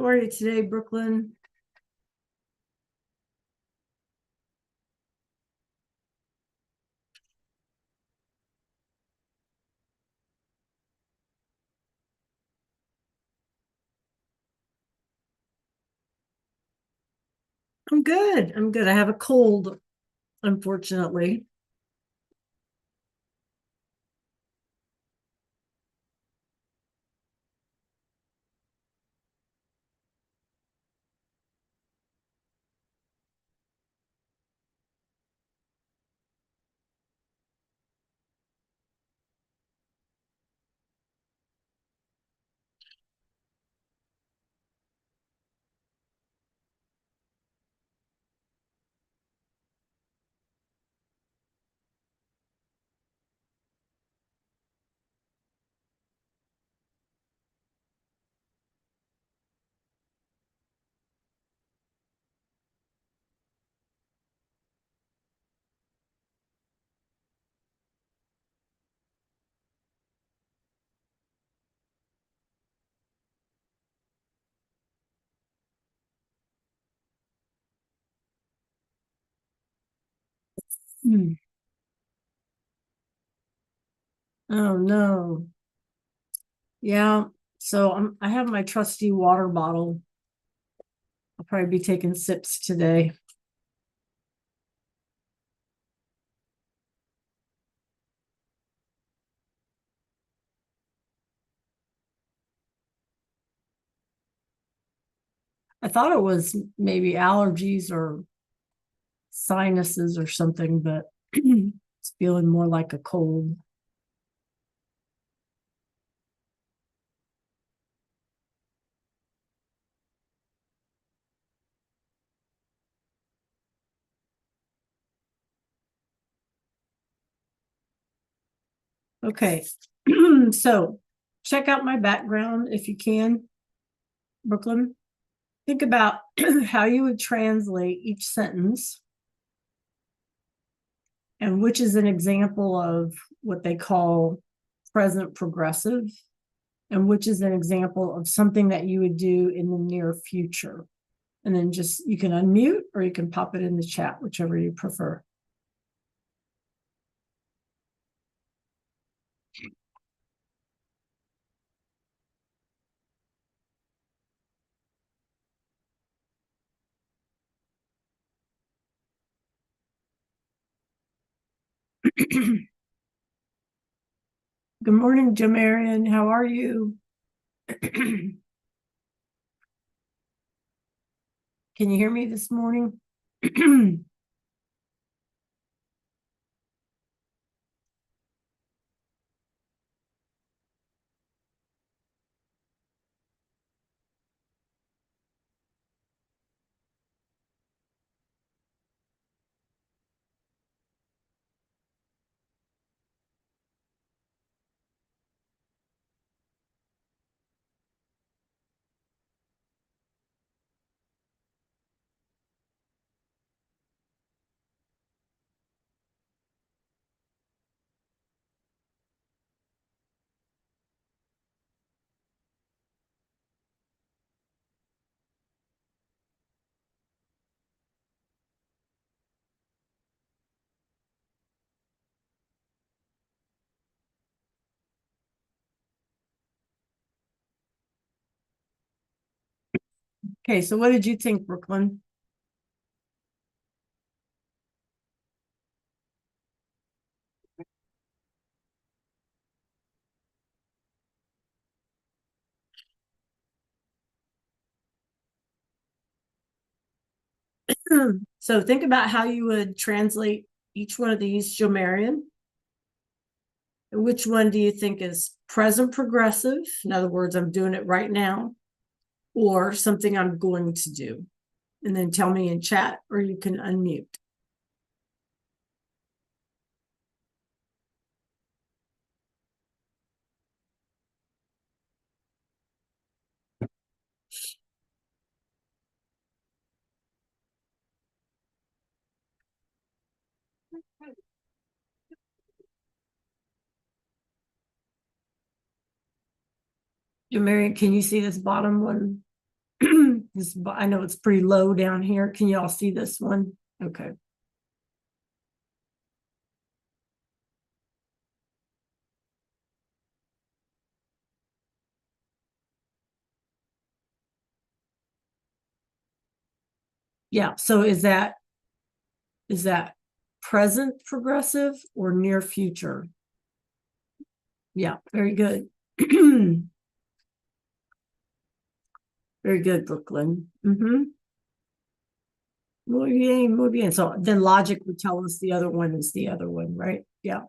How are you today, Brooklyn? I'm good. I'm good. I have a cold, unfortunately. Hmm. Oh no. Yeah. So I have my trusty water bottle. I'll probably be taking sips today. I thought it was maybe allergies or sinuses or something, but it's feeling more like a cold. Okay. So check out my background if you can, Brooklyn. Think about how you would translate each sentence and which is an example of what they call present progressive, and which is an example of something that you would do in the near future. And then just you can unmute or you can pop it in the chat, whichever you prefer. Good morning, Jamarian. How are you? Can you hear me this morning? Okay, so what did you think, Brooklyn? So think about how you would translate each one of these, Jomarian. Which one do you think is present progressive? In other words, I'm doing it right now, or something I'm going to do. And then tell me in chat, or you can unmute. Mary, can you see this bottom one? I know it's pretty low down here. Can you all see this one? Okay. Yeah, so is that present progressive or near future? Yeah, very good. Very good, Brooklyn. Muy bien, muy bien. So then logic would tell us the other one is the other one, right? Yeah.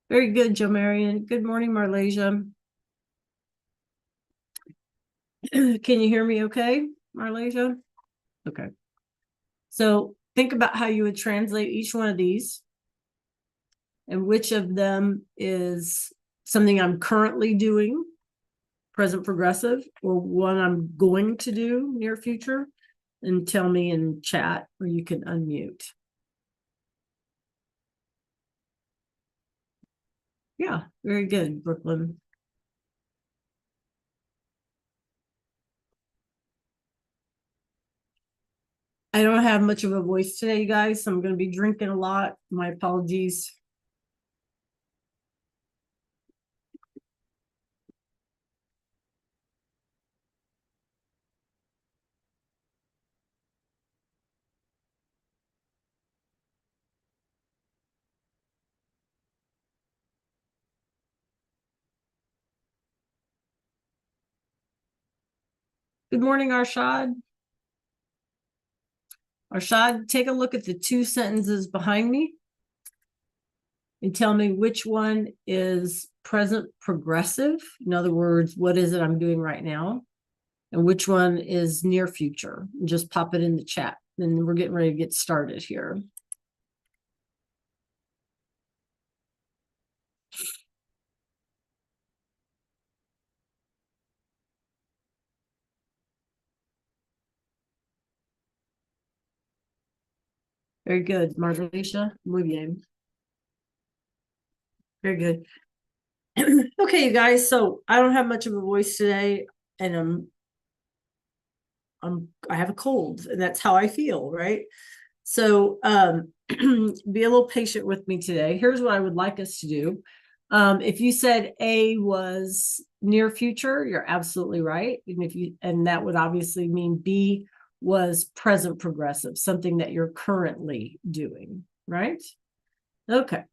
Very good, Joe Marion. Good morning, Marlasia. Can you hear me okay, Marlasia? Okay. So think about how you would translate each one of these and which of them is something I'm currently doing, present progressive, or one I'm going to do near future, and tell me in chat, or you can unmute. Yeah, very good, Brooklyn. I don't have much of a voice today, guys, so I'm going to be drinking a lot. My apologies. Good morning, Arshad. Arshad, take a look at the two sentences behind me and tell me which one is present progressive. In other words, what is it I'm doing right now? And which one is near future? Just pop it in the chat. And we're getting ready to get started here. Very good, Margarita. Muy bien. Very good. Okay, you guys. So I don't have much of a voice today, and I have a cold, and that's how I feel, right? So be a little patient with me today. Here's what I would like us to do. If you said A was near future, you're absolutely right. And that would obviously mean B was present progressive, something that you're currently doing, right? Okay.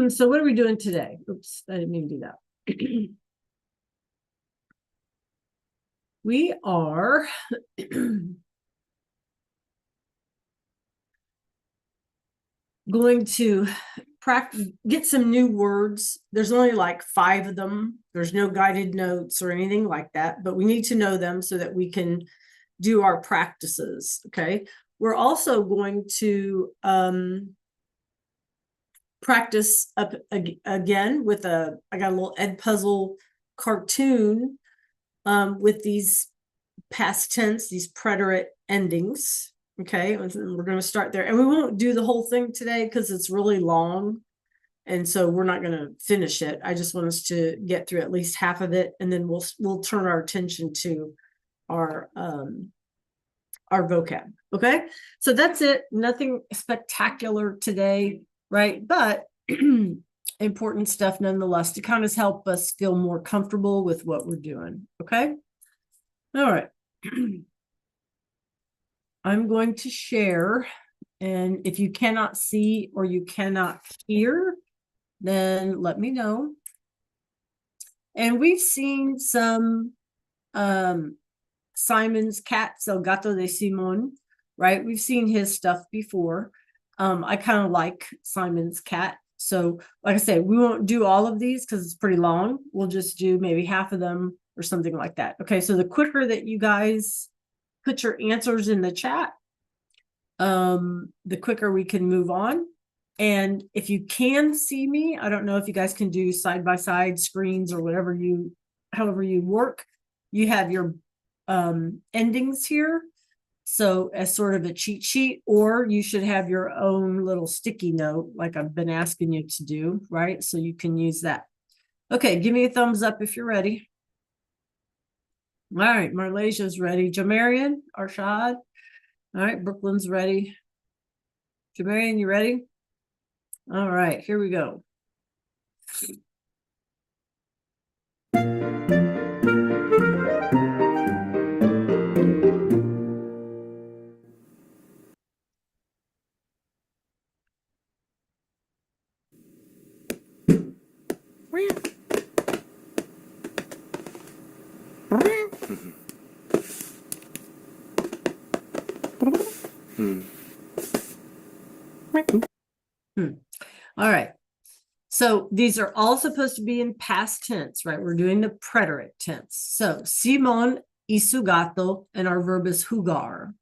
So what are we doing today? Oops, I didn't mean to do that. We are going to get some new words. There's only like 5 of them. There's no guided notes or anything like that, but we need to know them so that we can do our practices. Okay. We're also going to practice up again with I got a little Edpuzzle cartoon with these past tense, these preterite endings. Okay, we're going to start there, and we won't do the whole thing today because it's really long, and so we're not going to finish it. I just want us to get through at least half of it, and then we'll turn our attention to our vocab. Okay, so that's it. Nothing spectacular today, right? But important stuff nonetheless to kind of help us feel more comfortable with what we're doing. Okay, all right. I'm going to share, and if you cannot see or you cannot hear, then let me know. And we've seen some Simon's cat, El Gato de Simon, right? We've seen his stuff before. I kind of like Simon's cat. So like I said, we won't do all of these because it's pretty long. We'll just do maybe half of them or something like that. Okay, so the quicker that you guys put your answers in the chat, the quicker we can move on. And if you can see me, I don't know if you guys can do side-by-side screens or whatever however you work. You have your endings here. So as sort of a cheat sheet, or you should have your own little sticky note like I've been asking you to do, right? So you can use that. Okay, give me a thumbs up if you're ready. All right, Malaysia's ready. Jamarian, Arshad. All right, Brooklyn's ready. Jamarian, you ready? All right, here we go. All right. So these are all supposed to be in past tense, right? We're doing the preterite tense. So Simon y su gato, and our verb is jugar.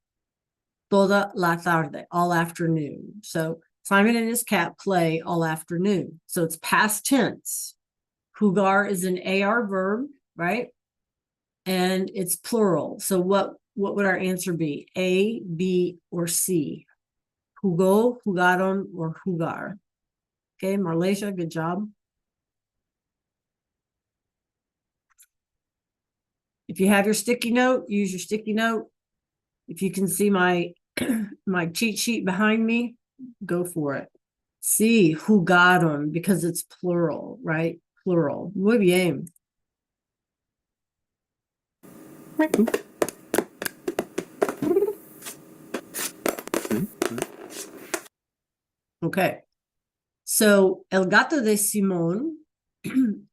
Toda la tarde, all afternoon. So Simon and his cat play all afternoon. So it's past tense. Jugar is an AR verb, right? And it's plural. So what would our answer be? A, B, or C? Jugó, jugaron, or jugar? Okay, Marlasia, good job. If you have your sticky note, use your sticky note. If you can see my my cheat sheet behind me, go for it. Sí, jugaron, because it's plural, right? Plural. Muy bien. Okay. So, el gato de Simón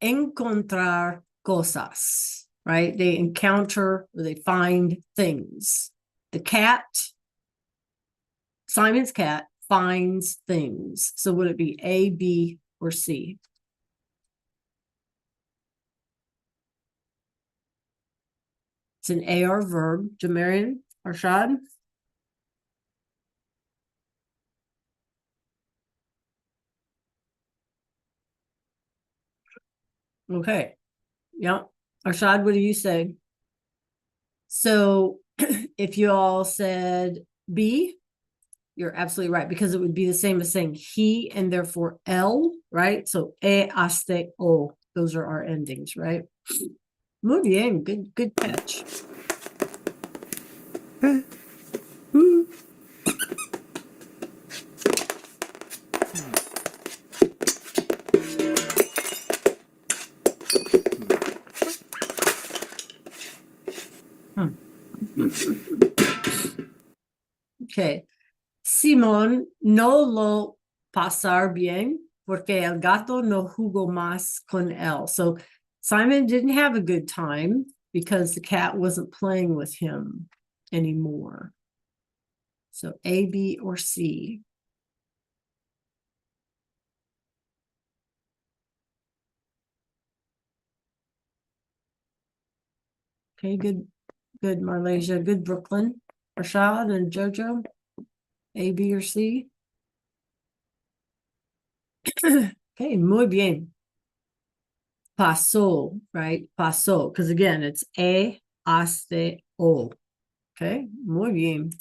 encontrar cosas, right? They encounter or they find things. The cat, Simon's cat, finds things. So would it be A, B, or C? It's an AR verb. Jamarian, Arshad? Okay. Yeah. Arshad, what do you say? So if you all said B, you're absolutely right, because it would be the same as saying he and therefore L, right? So E, aste, O. Those are our endings, right? Muy bien. Good catch. Okay. Simón no lo pasar bien porque el gato no jugó más con él. So Simon didn't have a good time because the cat wasn't playing with him anymore. So A, B, or C. Okay, good, Marlasia. Good, Brooklyn. Rashad and Jojo. A, B, or C. Okay, muy bien. Pasó, right? Pasó, because again, it's E, aste, O. Okay, muy bien.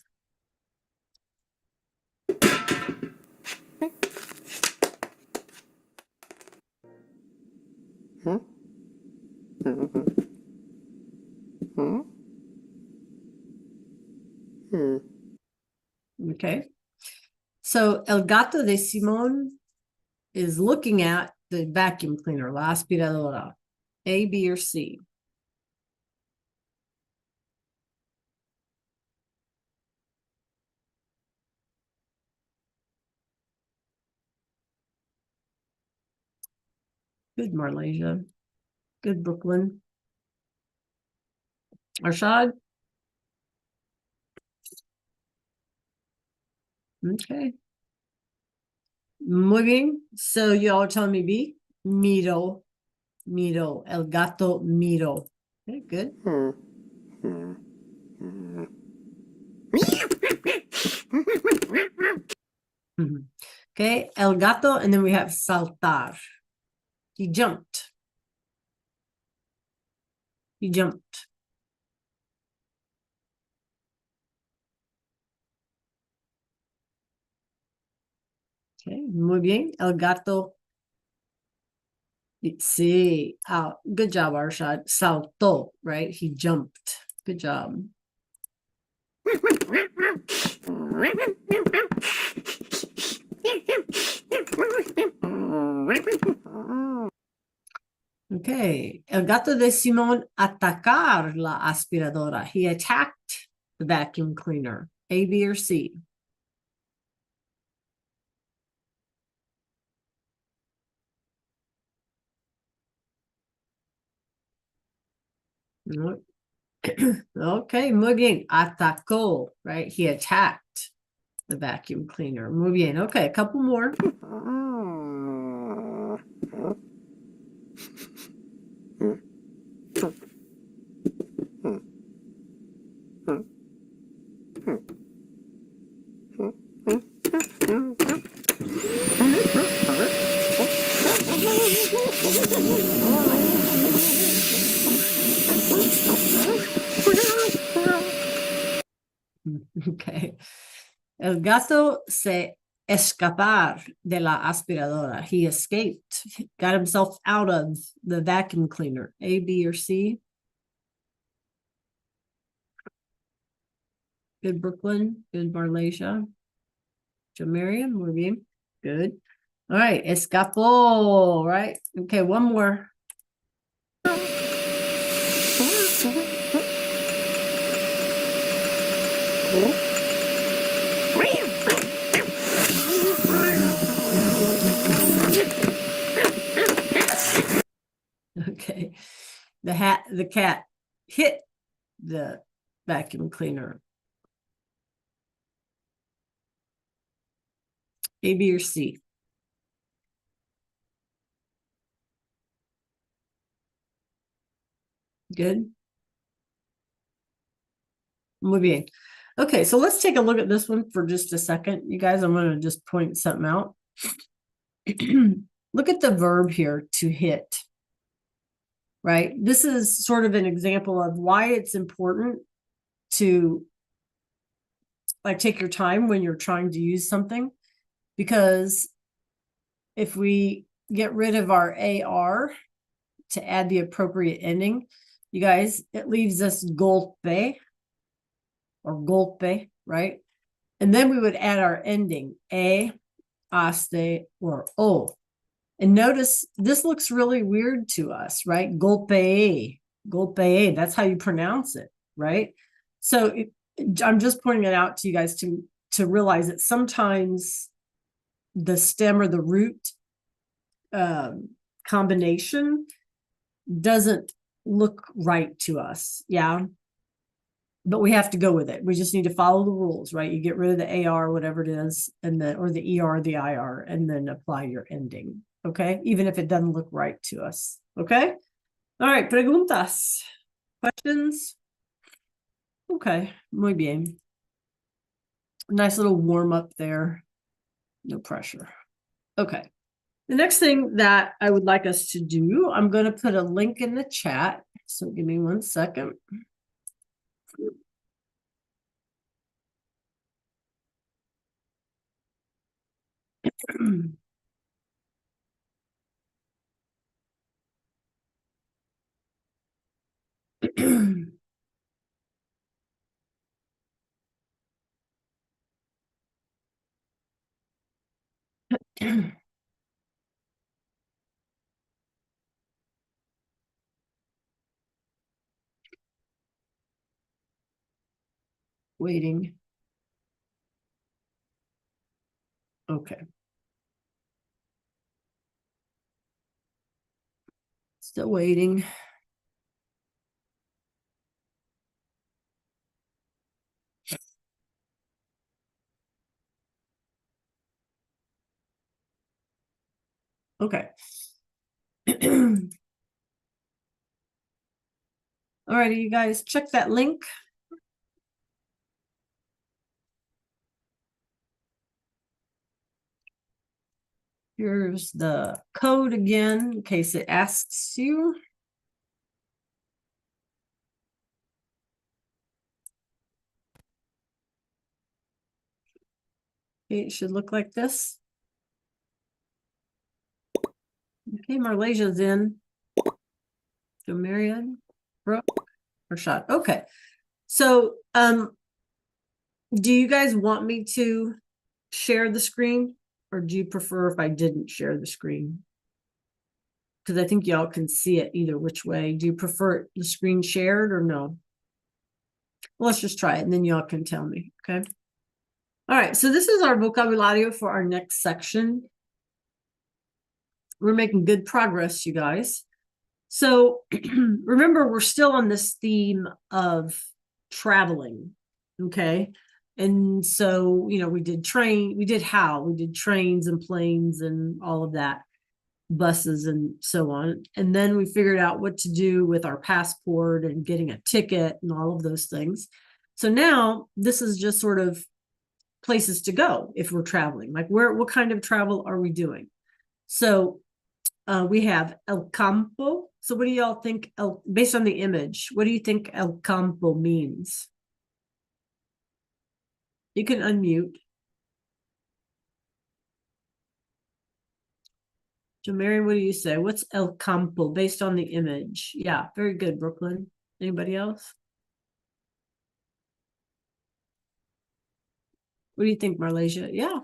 Okay. So El Gato de Simón is looking at the vacuum cleaner, la aspiradora. A, B, or C? Good, Marlasia. Good, Brooklyn. Arshad? Okay. Muy bien. So you all are telling me B? Miro. Miro. El gato miro. Okay, good. Okay, el gato, and then we have saltar. He jumped. He jumped. Okay, muy bien. El gato. Sí. Good job, Arshad. Saltó, right? He jumped. Good job. Okay. El gato de Simón atacar la aspiradora. He attacked the vacuum cleaner. A, B, or C? No. Okay, muy bien. Atacó, right? He attacked the vacuum cleaner. Muy bien. Okay, a couple more. Okay. El gato se escapar de la aspiradora. He escaped, got himself out of the vacuum cleaner. A, B, or C? Good, Brooklyn. Good, Marlasia. Jamarian, muy bien. Good. All right, escapó, right? Okay, one more. Okay. The cat hit the vacuum cleaner. A, B, or C? Good. Muy bien. Okay, so let's take a look at this one for just a second. You guys, I'm going to just point something out. Look at the verb here, to hit. Right? This is sort of an example of why it's important to like take your time when you're trying to use something, because if we get rid of our AR to add the appropriate ending, you guys, it leaves us golpe or golpe, right? And then we would add our ending, aste, or o. And notice this looks really weird to us, right? Golpe, golpe, that's how you pronounce it, right? So I'm just pointing it out to you guys to realize that sometimes the stem or the root combination doesn't look right to us. Yeah. But we have to go with it. We just need to follow the rules, right? You get rid of the AR, whatever it is, and then, or the ER, the IR, and then apply your ending. Okay. Even if it doesn't look right to us. Okay. All right. Preguntas. Questions? Okay. Muy bien. Nice little warm up there. No pressure. Okay. The next thing that I would like us to do, I'm going to put a link in the chat. So give me 1 second. Waiting. Okay. Still waiting. Okay. All righty, you guys, check that link. Here's the code again, in case it asks you. It should look like this. Okay, Marlesia's in. So Marianne, Brooke, Rashad. Okay. So do you guys want me to share the screen, or do you prefer if I didn't share the screen? Because I think y'all can see it either which way. Do you prefer the screen shared or no? Well, let's just try it and then y'all can tell me, okay? All right, so this is our vocabulario for our next section. We're making good progress, you guys. So remember, we're still on this theme of traveling, okay? And so, you know, we did trains and planes and all of that, buses and so on. And then we figured out what to do with our passport and getting a ticket and all of those things. So now this is just sort of places to go if we're traveling. Like what kind of travel are we doing? So we have El Campo. So what do y'all think, based on the image, what do you think El Campo means? You can unmute. So Mary, what do you say? What's El Campo based on the image? Yeah, very good, Brooklyn. Anybody else? What do you think, Marlasia? Yeah.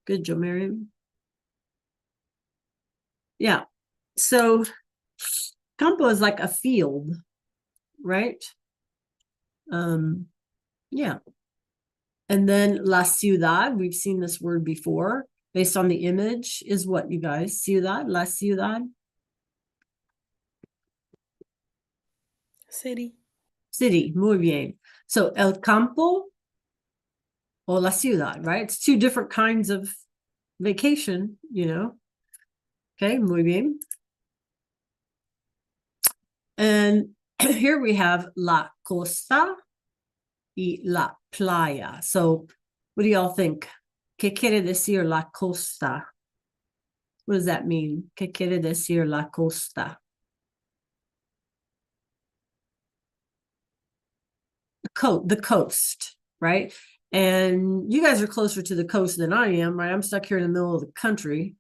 Good, Joe Miriam. Yeah. So campo is like a field, right? Yeah. And then la ciudad, we've seen this word before, based on the image, is what, you guys? Ciudad, la ciudad? City. City, muy bien. So el campo or la ciudad, right? It's two different kinds of vacation, you know? Okay, muy bien. And here we have la costa y la playa. So what do y'all think? ¿Qué quiere decir la costa? What does that mean? ¿Qué quiere decir la costa? The coast, right? And you guys are closer to the coast than I am, right? I'm stuck here in the middle of the country.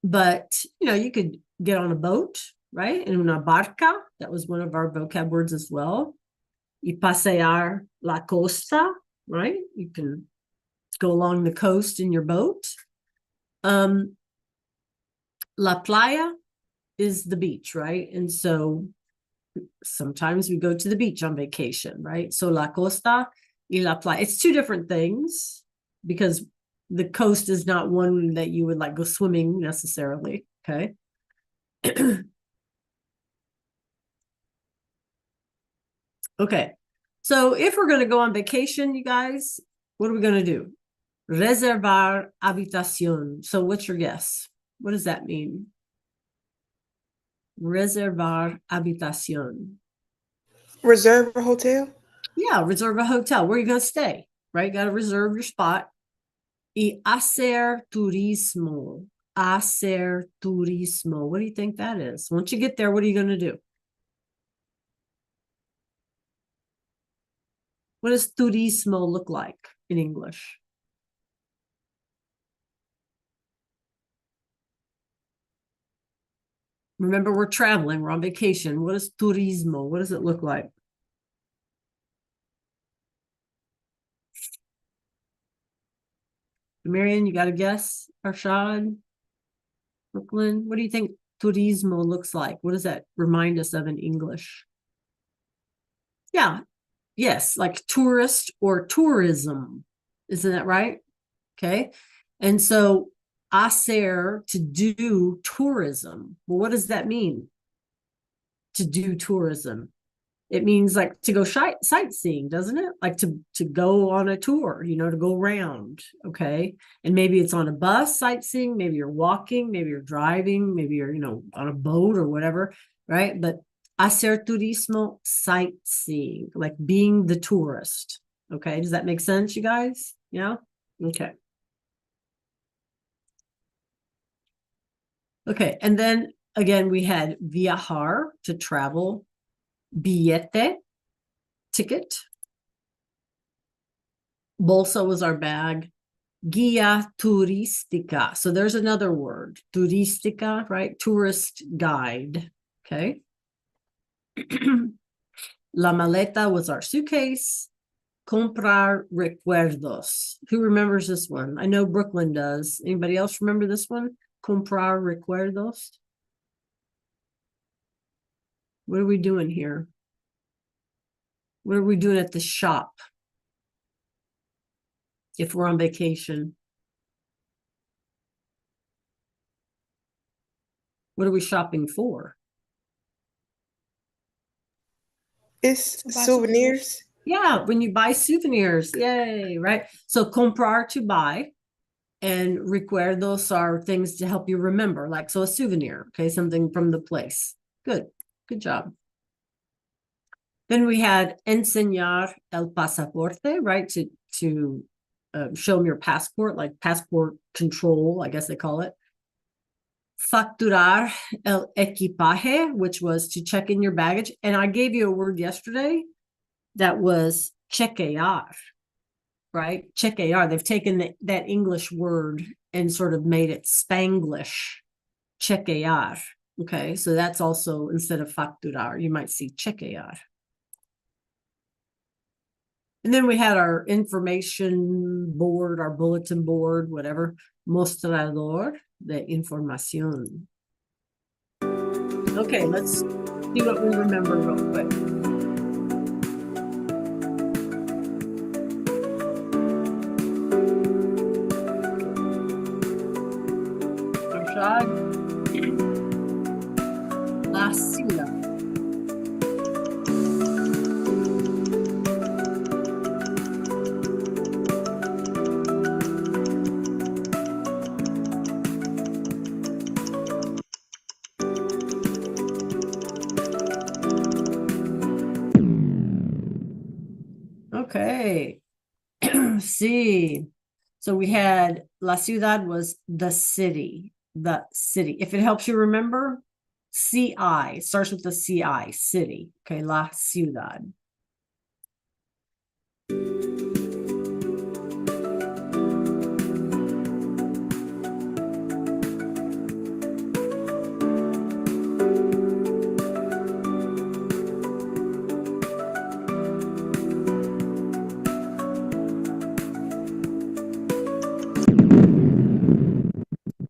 But you know, you could get on a boat, right? In una barca, that was one of our vocab words as well. Y pasear la costa, right? You can go along the coast in your boat. La playa is the beach, right? And so sometimes we go to the beach on vacation, right? So la costa y la playa. It's two different things because the coast is not one that you would like go swimming necessarily, okay? Okay. So if we're going to go on vacation, you guys, what are we going to do? Reservar habitación. So what's your guess? What does that mean? Reservar habitación. Reserve a hotel. Yeah, reserve a hotel. Where are you going to stay? Right? You got to reserve your spot. Y hacer turismo. Hacer turismo. What do you think that is? Once you get there, what are you going to do? What does turismo look like in English? Remember, we're traveling, we're on vacation. What is turismo? What does it look like? Marion, you got a guess? Arshad? Brooklyn? What do you think turismo looks like? What does that remind us of in English? Yeah, yes, like tourist or tourism. Isn't that right? Okay. And so hacer, to do tourism. Well, what does that mean? To do tourism. It means like to go sightseeing, doesn't it? Like to go on a tour, you know, to go around. Okay. And maybe it's on a bus sightseeing, maybe you're walking, maybe you're driving, maybe you're, you know, on a boat or whatever, right? But hacer turismo, sightseeing, like being the tourist. Okay. Does that make sense, you guys? Yeah. Okay. Okay. And then again, we had viajar, to travel, billete, ticket. Bolsa was our bag. Guía turística. So there's another word, turística, right? Tourist guide. Okay. La maleta was our suitcase. Comprar recuerdos. Who remembers this one? I know Brooklyn does. Anybody else remember this one? Comprar recuerdos. What are we doing here? What are we doing at the shop if we're on vacation? What are we shopping for? It's To buy souvenirs. Yeah, when you buy souvenirs. Yay, right? So comprar to buy and recuerdos are things to help you remember, like so a souvenir, okay, something from the place. Good job. Then we had enseñar el pasaporte, right? To show them your passport, like passport control, I guess they call it. Facturar el equipaje, which was to check in your baggage. And I gave you a word yesterday that was chequear, right? Chequear. They've taken that English word and sort of made it Spanglish. Chequear. Okay, so that's also instead of facturar, you might see chequear. And then we had our information board, our bulletin board, whatever, mostrador de información. Okay, let's see what we remember real quick. Rashad, la ciudad. Okay. See. So we had La Ciudad was the city. The city. If it helps you remember, CI starts with the CI, city. Okay, La Ciudad.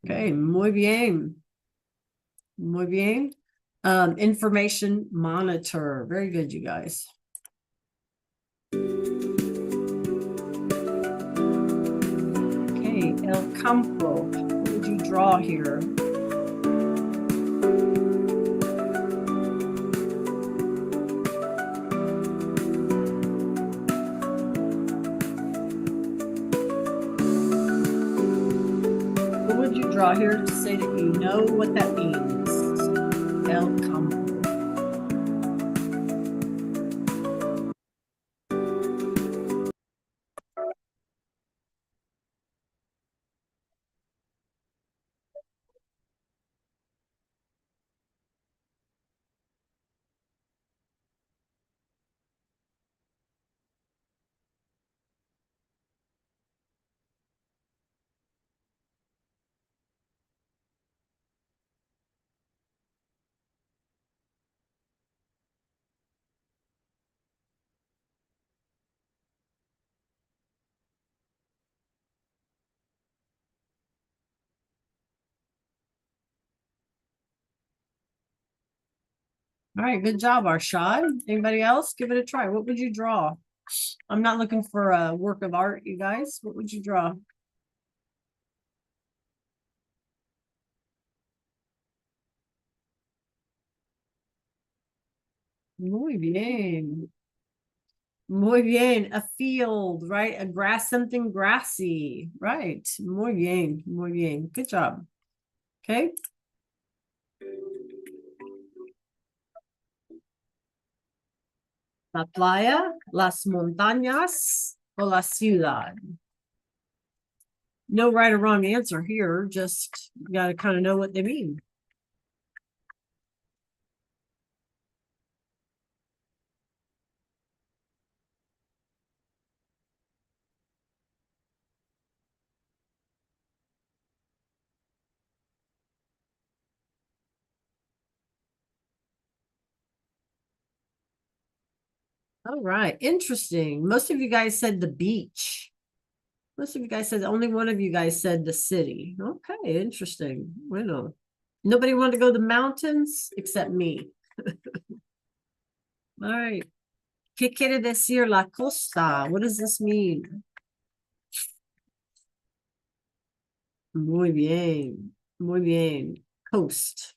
Okay, muy bien. Muy bien. Information monitor. Very good, you guys. Okay, El Campo. What would you draw here? What would you draw here to say that you know what that means? El Campo. All right, good job, Arshad. Anybody else? Give it a try. What would you draw? I'm not looking for a work of art, you guys. What would you draw? Muy bien. Muy bien. A field, right? A grass, something grassy. Right. Muy bien. Muy bien. Good job. Okay. La playa, las montañas, o la ciudad. No right or wrong answer here. Just got to kind of know what they mean. All right, interesting. Most of you guys said the beach. Most of you guys said, only one of you guys said the city. Okay, interesting. Bueno. Nobody wanted to go to the mountains except me. All right. ¿Qué quiere decir la costa? What does this mean? Muy bien. Muy bien. Coast.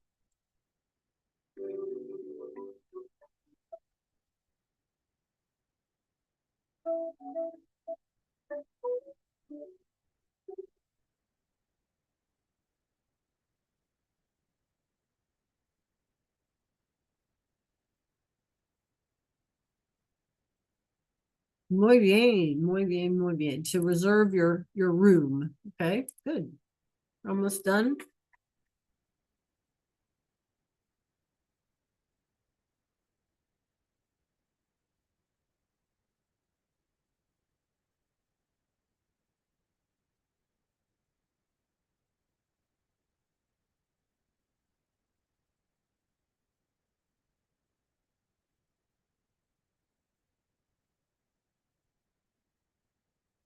Muy bien, muy bien, muy bien. To reserve your room. Okay, good. Almost done.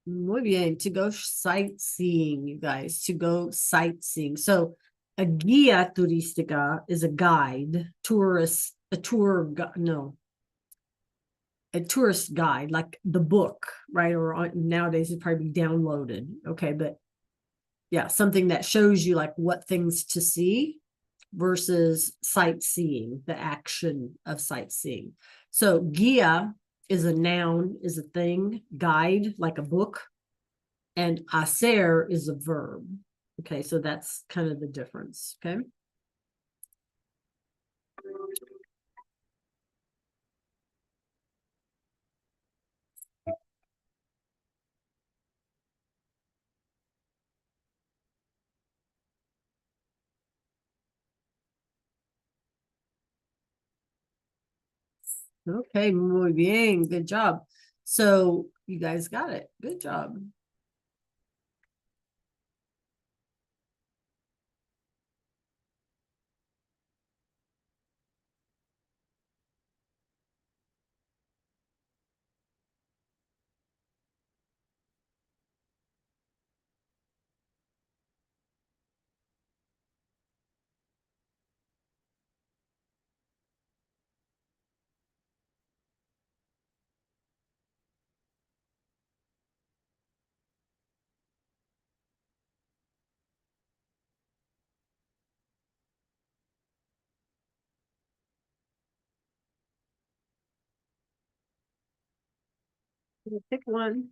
Muy bien. To go sightseeing, you guys. To go sightseeing. So a guía turística is a guide, a tourist guide, like the book, right? Or nowadays it's probably downloaded. Okay, but yeah, something that shows you like what things to see versus sightseeing, the action of sightseeing. So guía is a noun, is a thing, guide, like a book, and hacer is a verb. Okay, so that's kind of the difference. Okay. Okay, muy bien. Good job. So you guys got it. Good job. Pick one.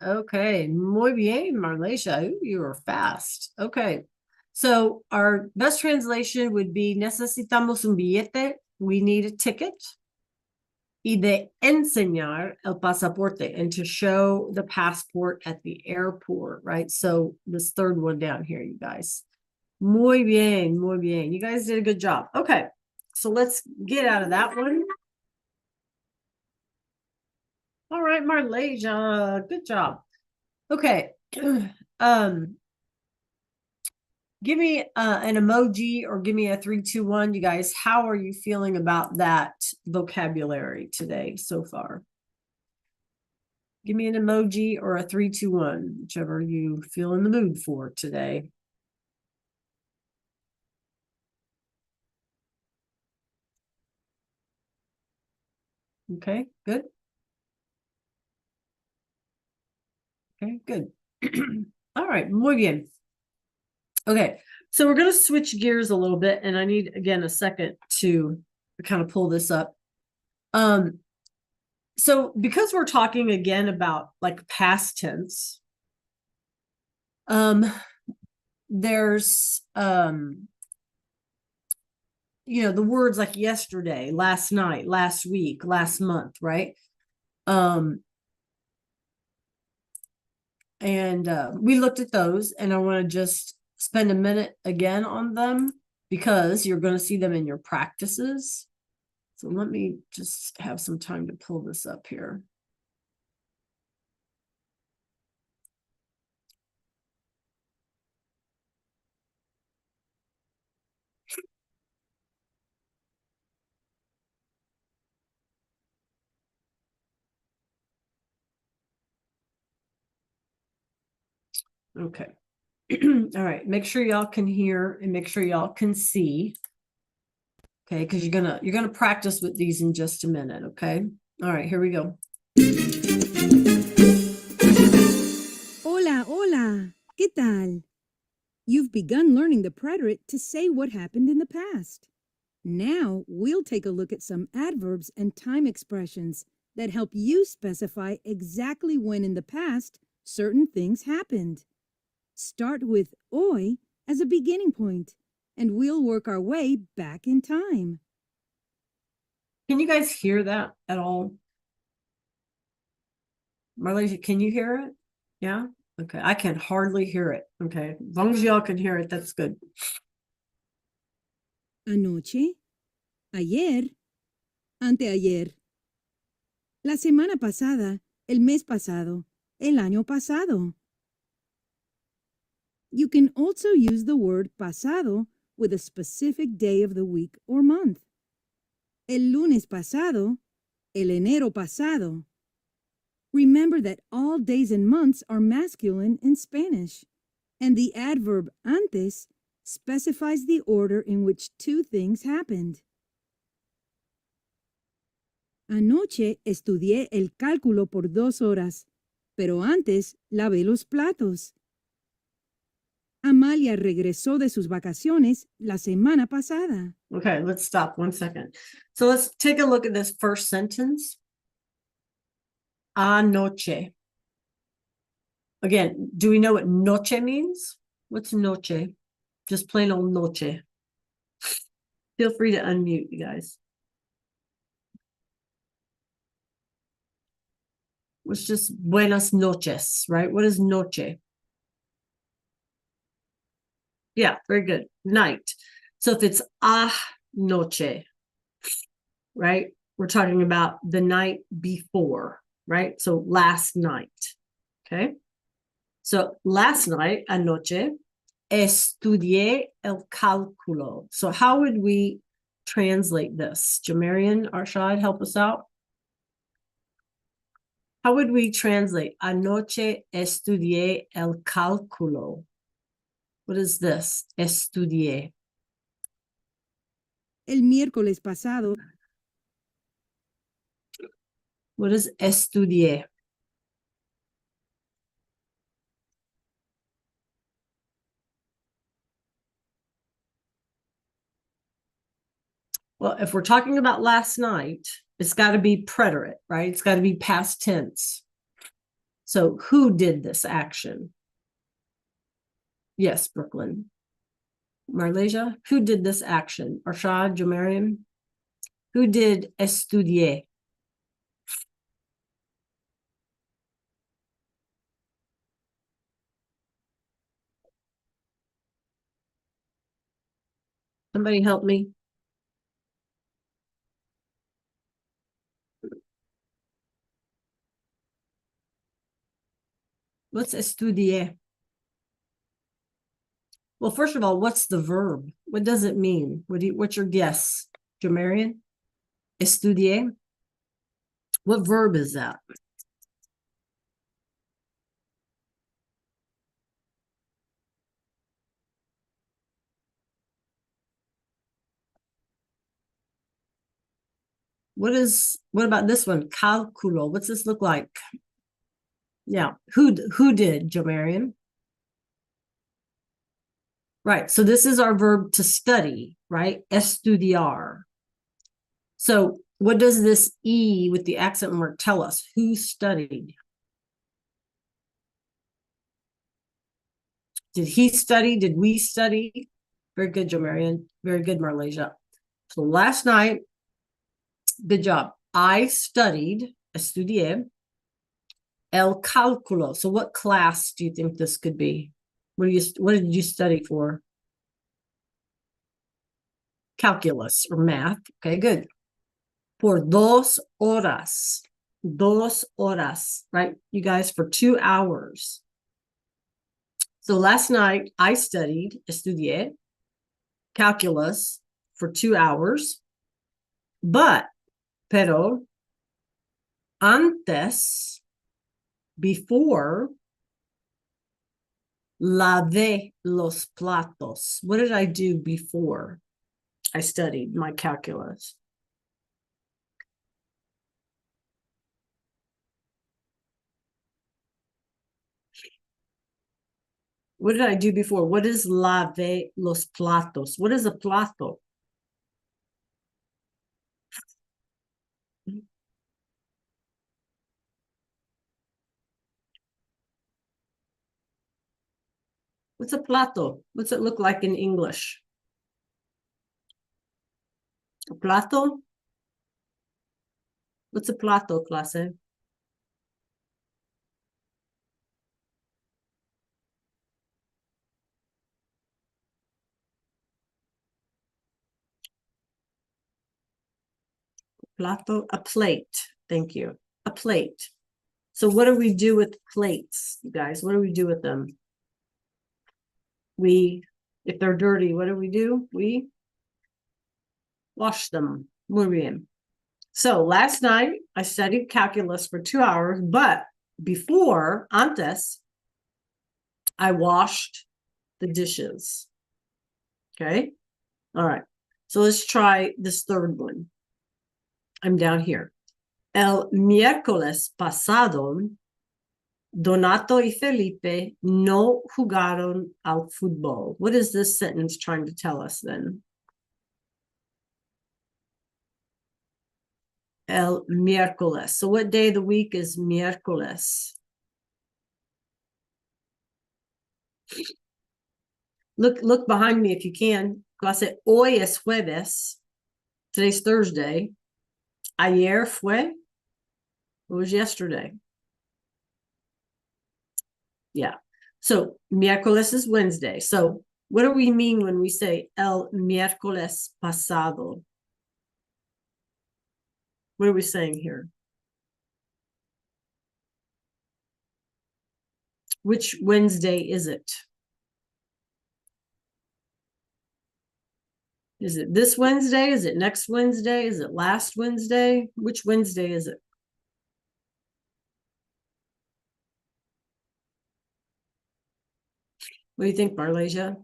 Okay, muy bien, Marlesia. Ooh, you were fast. Okay, so our best translation would be necesitamos un billete. We need a ticket. Y de enseñar el pasaporte, and to show the passport at the airport, right? So this third one down here, you guys. Muy bien, muy bien. You guys did a good job. Okay, so let's get out of that one. All right, Marlesia, good job. Okay. um Give me an emoji or give me a 3, 2, 1. You guys, how are you feeling about that vocabulary today so far? Give me an emoji or a 3, 2, 1, whichever you feel in the mood for today. Okay, good. Okay, good. All right, muy bien. Okay, so we're going to switch gears a little bit, and I need, again, a second to kind of pull this up. So because we're talking again about like past tense, there's the words like yesterday, last night, last week, last month, right? And we looked at those, and I want to just spend a minute again on them because you're going to see them in your practices. So let me just have some time to pull this up here. Okay. All right. Make sure y'all can hear and make sure y'all can see. Okay, because you're gonna practice with these in just a minute. Okay. All right, here we go. Hola, hola. ¿Qué tal? You've begun learning the preterite to say what happened in the past. Now we'll take a look at some adverbs and time expressions that help you specify exactly when in the past certain things happened. Start with hoy as a beginning point, and we'll work our way back in time. Can you guys hear that at all? Marlene, can you hear it? Yeah? Okay, I can hardly hear it. Okay, as long as y'all can hear it, that's good. Anoche, ayer, anteayer. La semana pasada, el mes pasado, el año pasado. You can also use the word pasado with a specific day of the week or month. El lunes pasado, el enero pasado. Remember that all days and months are masculine in Spanish, and the adverb antes specifies the order in which two things happened. Anoche estudié el cálculo por 2 horas, pero antes lavé los platos. Amalia regresó de sus vacaciones la semana pasada. Okay, let's stop 1 second. So let's take a look at this first sentence. Anoche. Again, do we know what noche means? What's noche? Just plain old noche. Feel free to unmute, you guys. It's just buenas noches, right? What is noche? Yeah, very good. Night. So if it's noche, right? We're talking about the night before, right? So last night. Okay. So last night, anoche, estudié el cálculo. So how would we translate this? Jamarian, Arshad, help us out. How would we translate anoche estudié el cálculo? What is this? Estudié. El miércoles pasado. What is estudié? Well, if we're talking about last night, it's got to be preterite, right? It's got to be past tense. So who did this action? Yes, Brooklyn. Marlesia, who did this action? Arshad, Jamarian? Who did estudié? Somebody help me. What's estudié? Well, first of all, what's the verb? What does it mean? What's your guess, Jamarian? Estudié? What verb is that? What about this one? Cálculo. What's this look like? Yeah. Who did, Jamarian? Right. So this is our verb to study, right? Estudiar. So what does this E with the accent mark tell us? Who studied? Did he study? Did we study? Very good, Jamarian. Very good, Marlesia. So last night, good job. I studied, estudié, El cálculo. So what class do you think this could be? What did you study for? Calculus or math. Okay, good. Por 2 horas. 2 horas, right? You guys, for 2 hours. So last night I estudié calculus for 2 hours, pero antes, before, lavé los platos. What did I do before I studied my calculus? What did I do before? What is lavé los platos? What is a plato? What's a plato? What's it look like in English? A plato? What's a plato, clase? Plato, a plate. Thank you. A plate. So what do we do with plates, you guys? What do we do with them? If they're dirty, what do? We wash them. Muy bien. So last night I studied calculus for 2 hours, but before, antes, I washed the dishes. Okay. All right. So let's try this third one. I'm down here. El miércoles pasado, Donato y Felipe no jugaron al fútbol. What is this sentence trying to tell us then? El miércoles. So what day of the week is miércoles? Look behind me if you can. Clase, hoy es jueves. Today's Thursday. Ayer fue. It was yesterday. Yeah. So miércoles is Wednesday. So what do we mean when we say el miércoles pasado? What are we saying here? Which Wednesday is it? Is it this Wednesday? Is it next Wednesday? Is it last Wednesday? Which Wednesday is it? What do you think, Marlasia?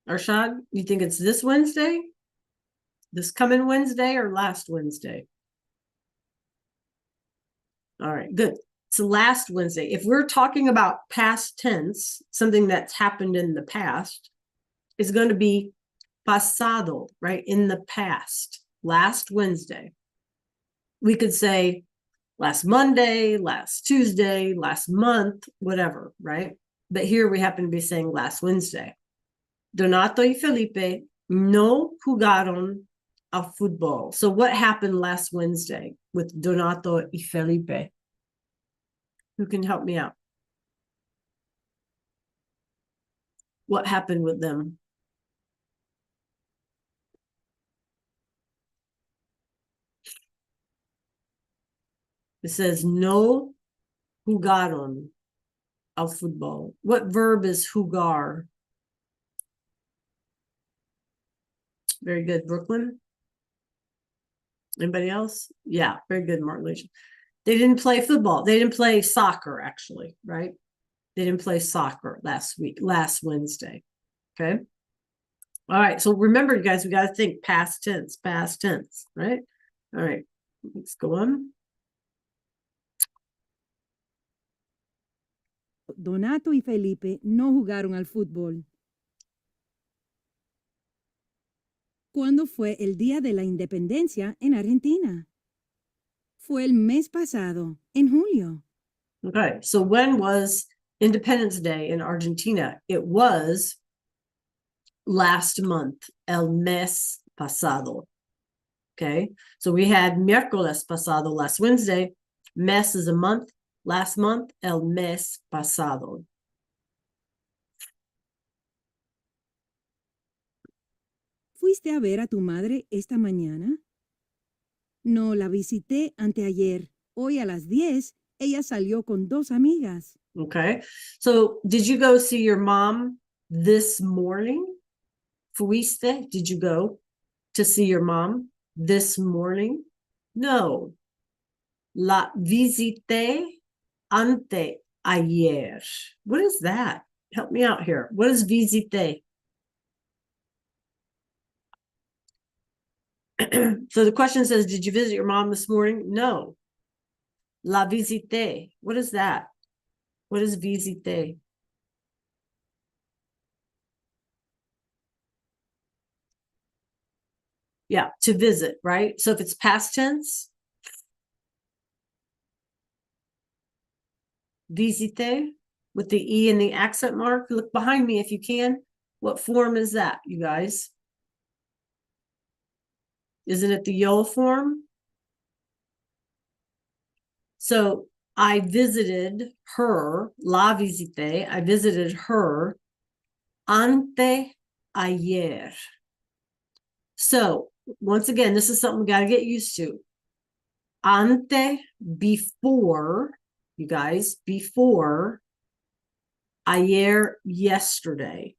Arshad, you think it's this Wednesday? This coming Wednesday or last Wednesday? All right, good. It's last Wednesday. If we're talking about past tense, something that's happened in the past, it's going to be pasado, right? In the past, last Wednesday. We could say last Monday, last Tuesday, last month, whatever, right? But here we happen to be saying last Wednesday. Donato y Felipe no jugaron al fútbol. So what happened last Wednesday with Donato y Felipe? Who can help me out? What happened with them? It says no jugaron al fútbol. What verb is jugar? Very good, Brooklyn. Anybody else? Yeah, very good, Martin. They didn't play football. They didn't play soccer, actually, right? They didn't play soccer last Wednesday. Okay. All right. So remember, you guys, we got to think past tense, right? All right. Let's go on. Donato y Felipe no jugaron al fútbol. ¿Cuándo fue el Día de la Independencia en Argentina? Fue el mes pasado, en julio. Okay, so when was Independence Day in Argentina? It was last month, el mes pasado. Okay, so we had miércoles pasado last Wednesday. Mes is a month. Last month, el mes pasado. ¿Fuiste a ver a tu madre esta mañana? No, la visité anteayer. Hoy a las 10, ella salió con 2 amigas. Okay, so did you go see your mom this morning? Fuiste? Did you go to see your mom this morning? No. La visité anteayer. What is that? Help me out here. What is visité? So the question says, did you visit your mom this morning? No. La visité. What is that? What is visité? Yeah, to visit, right? So if it's past tense, visité with the E and the accent mark. Look behind me if you can. What form is that, you guys? Isn't it the yo form? So I visited her, la visité. I visited her ante ayer. So once again, this is something we got to get used to. Ante, before, you guys, before, ayer, yesterday.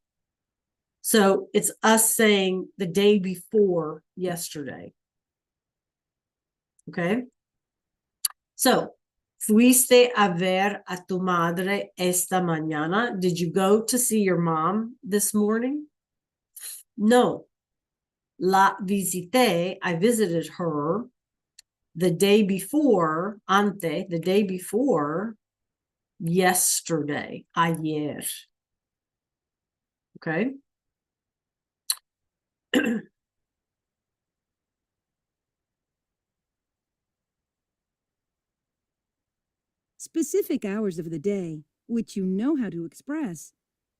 So it's us saying the day before yesterday. Okay. So, fuiste a ver a tu madre esta mañana? Did you go to see your mom this morning? No. La visité, I visited her the day before, ante, the day before yesterday, ayer. Okay. Specific hours of the day, which you know how to express,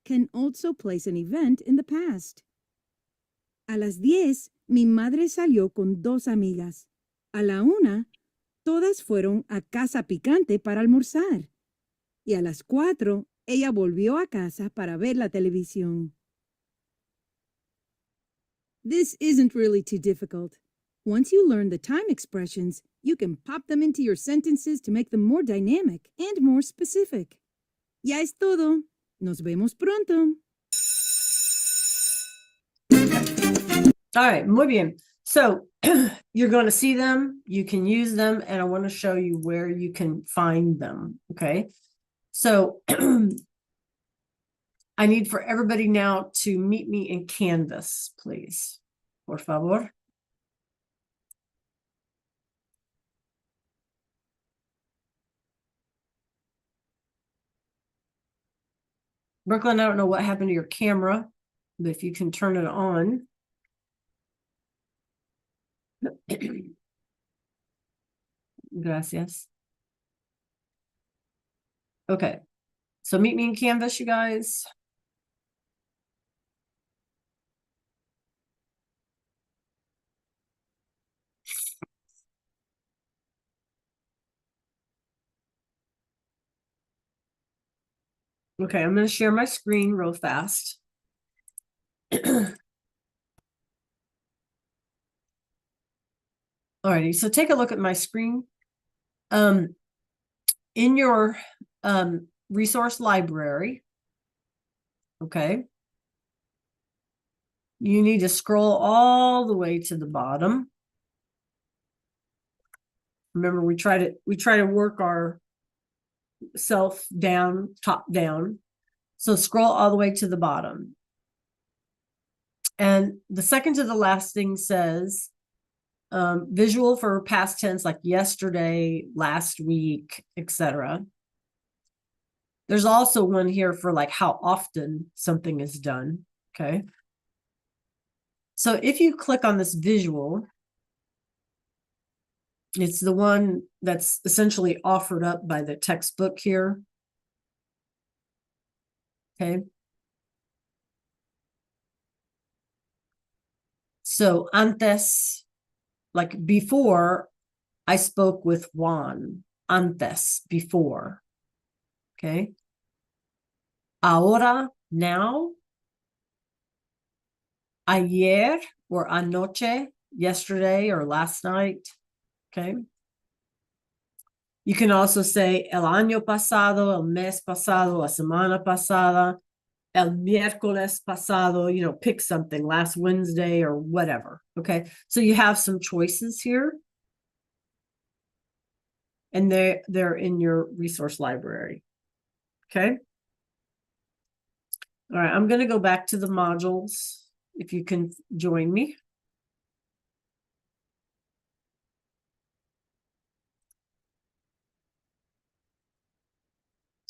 can also place an event in the past. A las 10, mi madre salió con 2 amigas. A la 1, todas fueron a Casa Picante para almorzar. Y a las 4, ella volvió a casa para ver la televisión. This isn't really too difficult. Once you learn the time expressions, you can pop them into your sentences to make them more dynamic and more specific. Ya es todo. Nos vemos pronto. All right, muy bien. So you're going to see them, you can use them, and I want to show you where you can find them. Okay. So I need for everybody now to meet me in Canvas, please. Por favor. Brooklyn, I don't know what happened to your camera, but if you can turn it on. Gracias. Okay. So meet me in Canvas, you guys. Okay, I'm going to share my screen real fast. Alrighty, so take a look at my screen. In your resource library, okay, you need to scroll all the way to the bottom. Remember, we try to work our self down, top down. So scroll all the way to the bottom. And the second to the last thing says visual for past tense, like yesterday, last week, etc. There's also one here for like how often something is done. Okay. So if you click on this visual, it's the one that's essentially offered up by the textbook here. Okay. So antes, like before, I spoke with Juan. Antes, before. Okay. Ahora, now. Ayer or anoche, yesterday or last night. Okay. You can also say el año pasado, el mes pasado, la semana pasada, el miércoles pasado, you know, pick something, last Wednesday or whatever. Okay. So you have some choices here. And they're in your resource library. Okay. All right. I'm going to go back to the modules. If you can join me.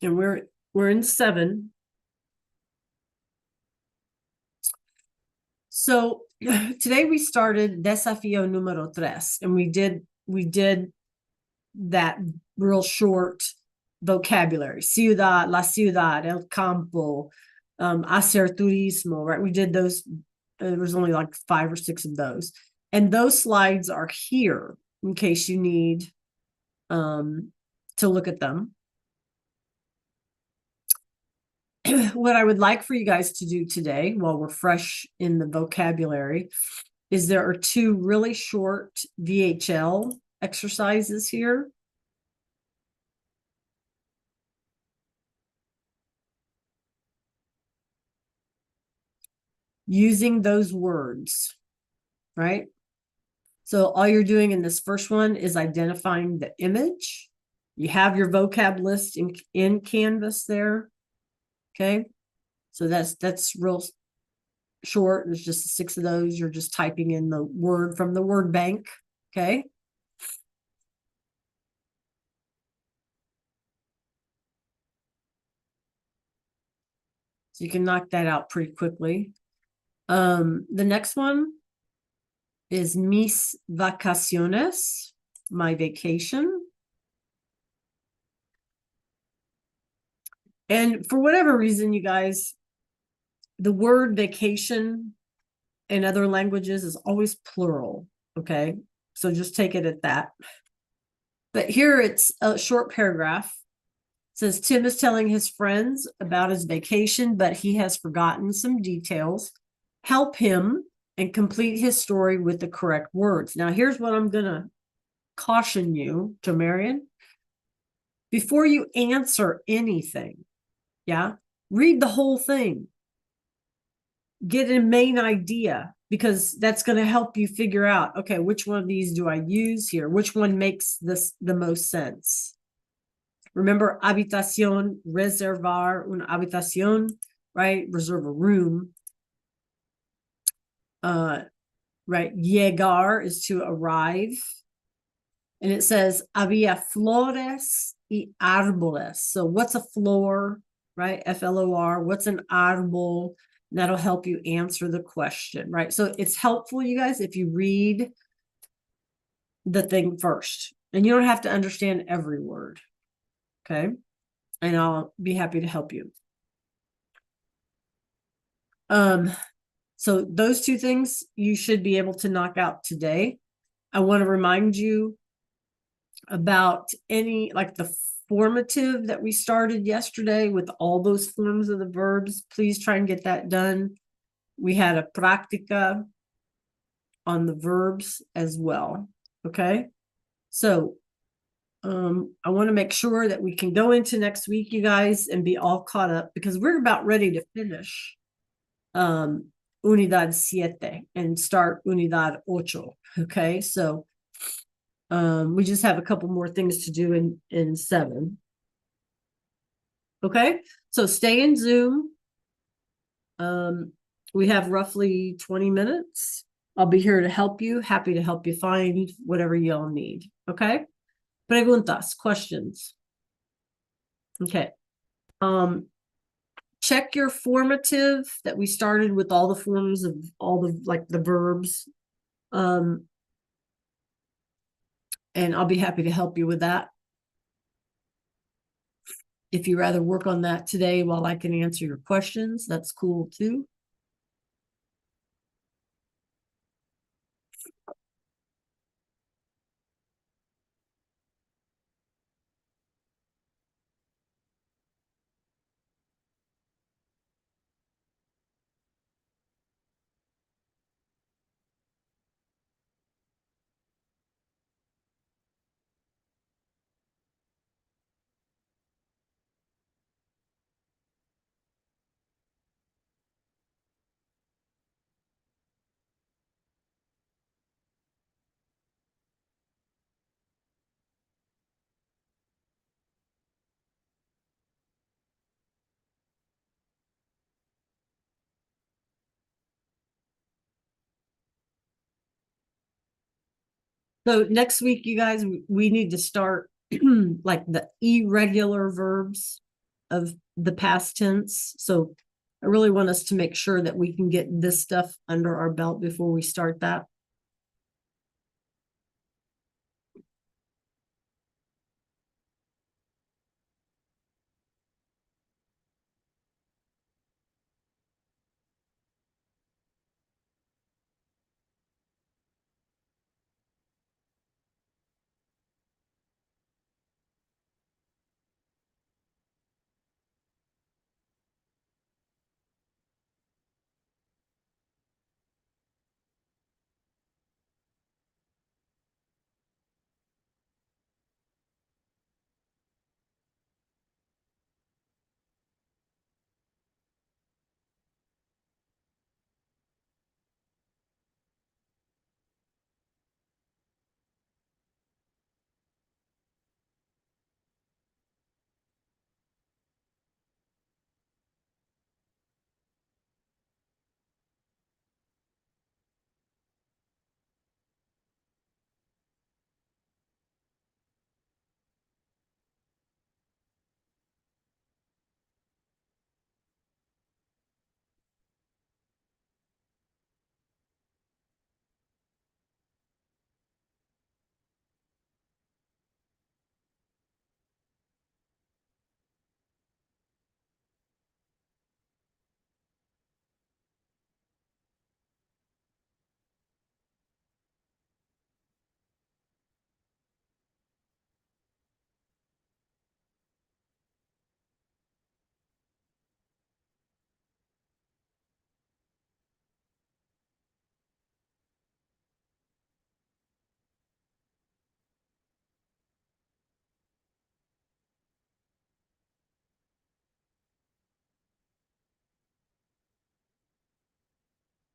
And we're in 7. So today we started desafío número 3, and we did that real short vocabulary. Ciudad, la ciudad, el campo, hacer turismo, right? We did those. There was only like 5 or 6 of those. And those slides are here in case you need to look at them. What I would like for you guys to do today, while we're fresh in the vocabulary, is there are 2 really short VHL exercises here. Using those words, right? So all you're doing in this first one is identifying the image. You have your vocab list in Canvas there. Okay. So that's real short. There's just 6 of those. You're just typing in the word from the word bank. Okay. So you can knock that out pretty quickly. The next one is mis vacaciones, my vacation. And for whatever reason, you guys, the word vacation in other languages is always plural. Okay. So just take it at that. But here it's a short paragraph. It says Tim is telling his friends about his vacation, but he has forgotten some details. Help him and complete his story with the correct words. Now, here's what I'm going to caution you, Jomarian. Before you answer anything, yeah, read the whole thing. Get a main idea, because that's going to help you figure out, okay, which one of these do I use here? Which one makes this the most sense? Remember, habitación, reservar una habitación, right? Reserve a room. Right. Llegar is to arrive. And it says, había flores y árboles. So what's a flor, right? F-L-O-R. What's an árbol? That'll help you answer the question, right? So it's helpful, you guys, if you read the thing first. And you don't have to understand every word. Okay. And I'll be happy to help you. So those 2 things you should be able to knock out today. I want to remind you about any, like the formative that we started yesterday with all those forms of the verbs. Please try and get that done. We had a practica on the verbs as well. Okay. So I want to make sure that we can go into next week, you guys, and be all caught up, because we're about ready to finish Unidad 7 and start Unidad 8. Okay. So we just have a couple more things to do in 7. Okay. So stay in Zoom. We have roughly 20 minutes. I'll be here to help you. Happy to help you find whatever y'all need. Okay. Preguntas, questions. Okay. Check your formative that we started with all the forms of all the, like the verbs. And I'll be happy to help you with that. If you rather work on that today while I can answer your questions, that's cool too. So next week, you guys, we need to start like the irregular verbs of the past tense. So I really want us to make sure that we can get this stuff under our belt before we start that.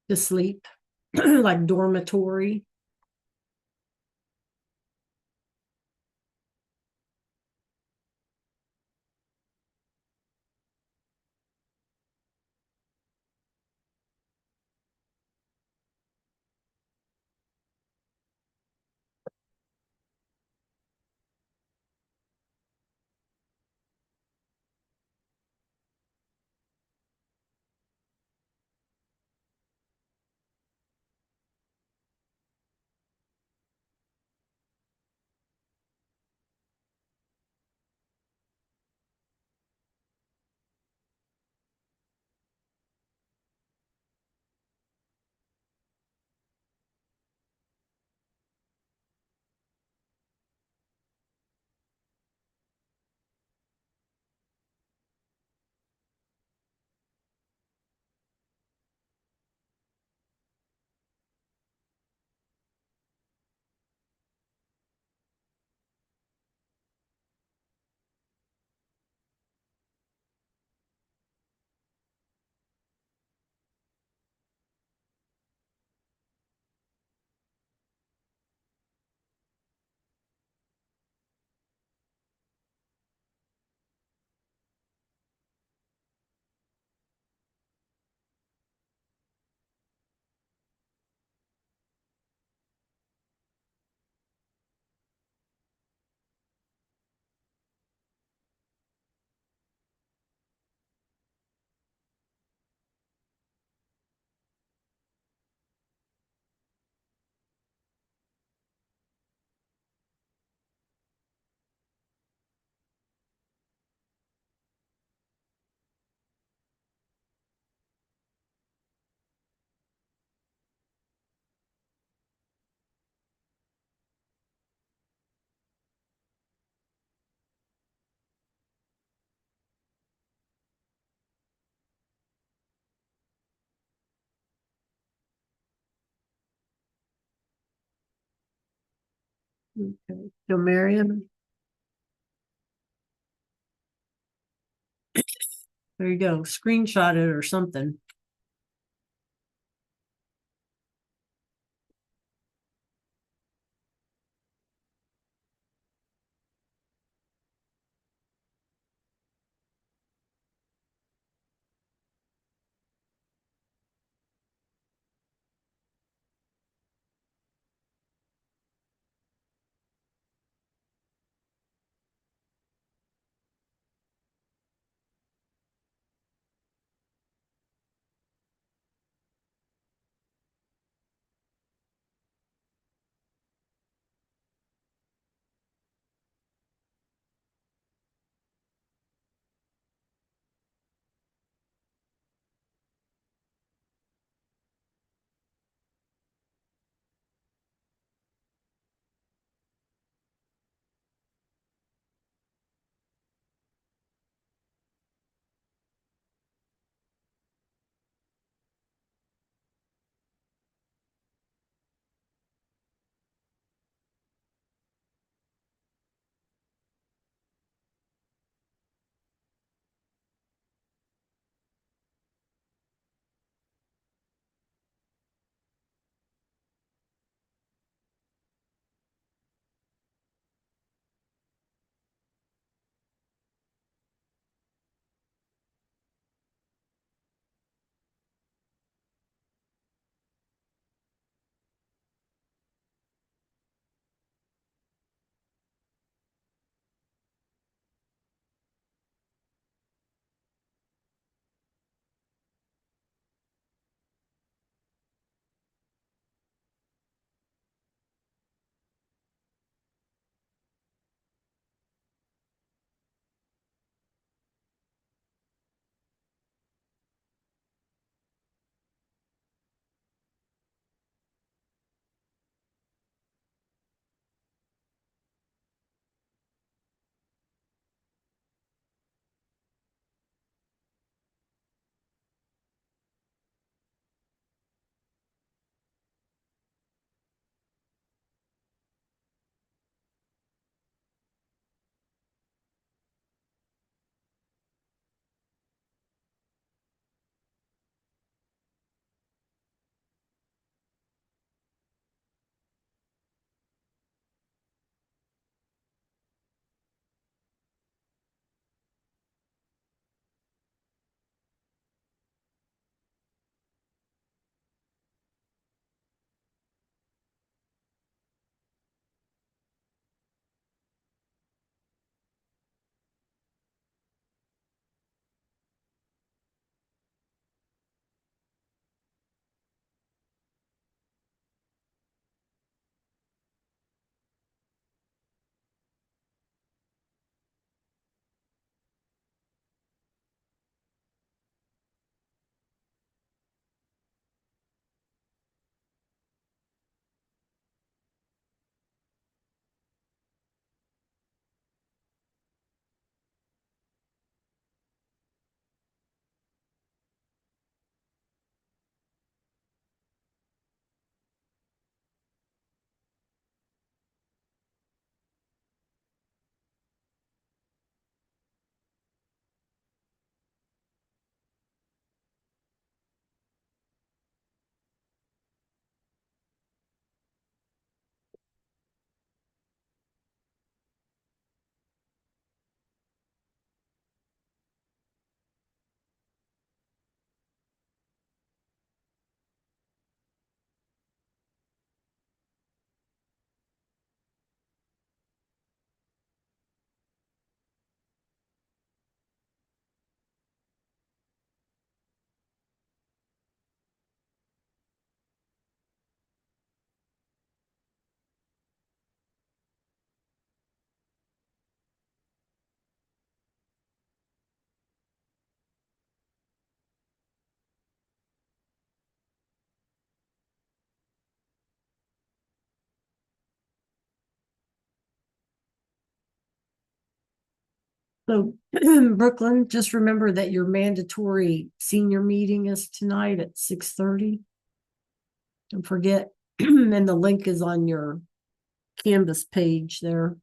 To sleep, like dormitory. Okay. So Miriam, there you go. Screenshot it or something. So Brooklyn, just remember that your mandatory senior meeting is tonight at 6:30. Don't forget, and the link is on your Canvas page there.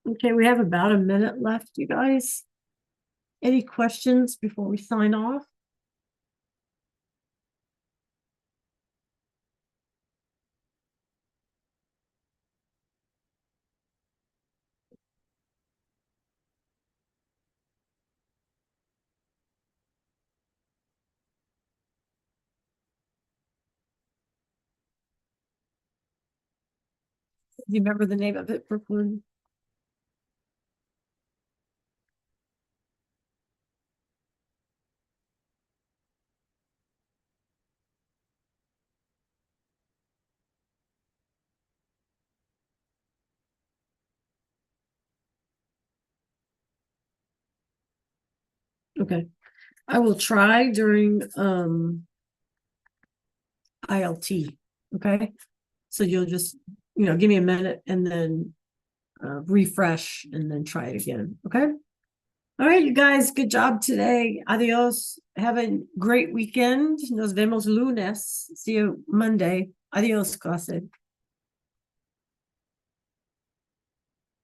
Okay, we have about a minute left, you guys. Any questions before we sign off? Do you remember the name of it, Brooklyn? Okay, I will try during ILT. Okay, so you'll just give me a minute and then refresh and then try it again. Okay. All right, you guys, good job today. Adios. Have a great weekend. Nos vemos lunes. See you Monday. Adios, clase.